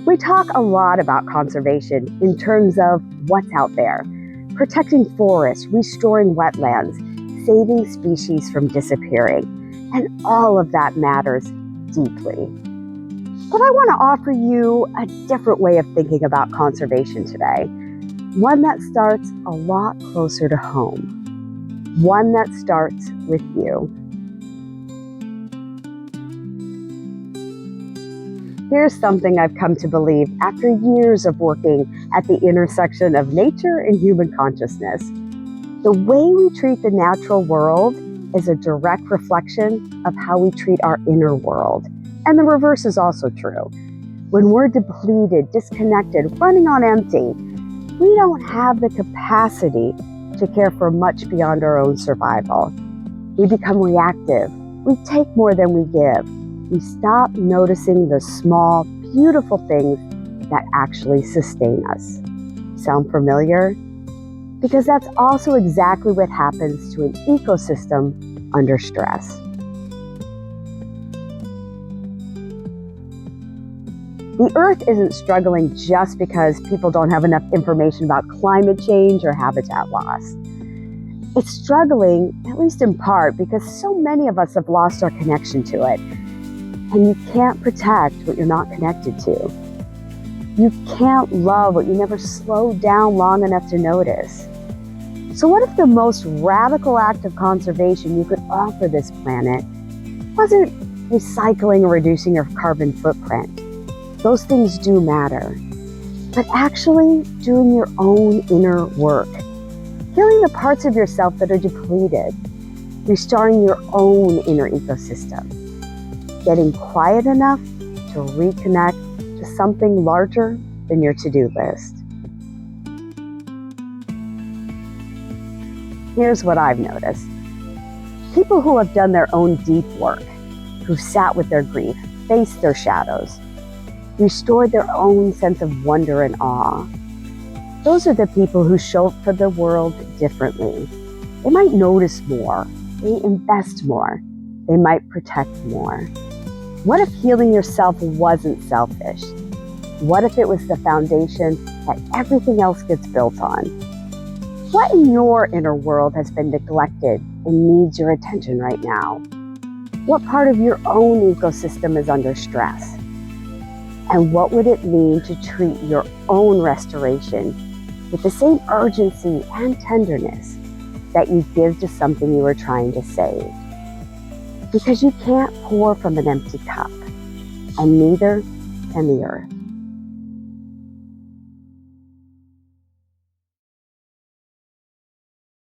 We talk a lot about conservation in terms of what's out there: protecting forests, restoring wetlands, saving species from disappearing. And all of that matters deeply. But I want to offer you a different way of thinking about conservation today. One that starts a lot closer to home. One that starts with you. Here's something I've come to believe after years of working at the intersection of nature and human consciousness. The way we treat the natural world is a direct reflection of how we treat our inner world. And the reverse is also true. When we're depleted, disconnected, running on empty, we don't have the capacity to care for much beyond our own survival. We become reactive. We take more than we give. We stop noticing the small, beautiful things that actually sustain us. Sound familiar? Because that's also exactly what happens to an ecosystem under stress. The Earth isn't struggling just because people don't have enough information about climate change or habitat loss. It's struggling, at least in part, because so many of us have lost our connection to it. And you can't protect what you're not connected to. You can't love what you never slowed down long enough to notice. So what if the most radical act of conservation you could offer this planet wasn't recycling or reducing your carbon footprint? Those things do matter. But actually doing your own inner work, healing the parts of yourself that are depleted, restoring your own inner ecosystem, getting quiet enough to reconnect to something larger than your to-do list. Here's what I've noticed. People who have done their own deep work, who've sat with their grief, faced their shadows, restored their own sense of wonder and awe, those are the people who show up for the world differently. They might notice more, they invest more, they might protect more. What if healing yourself wasn't selfish? What if it was the foundation that everything else gets built on? What in your inner world has been neglected and needs your attention right now? What part of your own ecosystem is under stress? And what would it mean to treat your own restoration with the same urgency and tenderness that you give to something you are trying to save? Because you can't pour from an empty cup, and neither can the earth.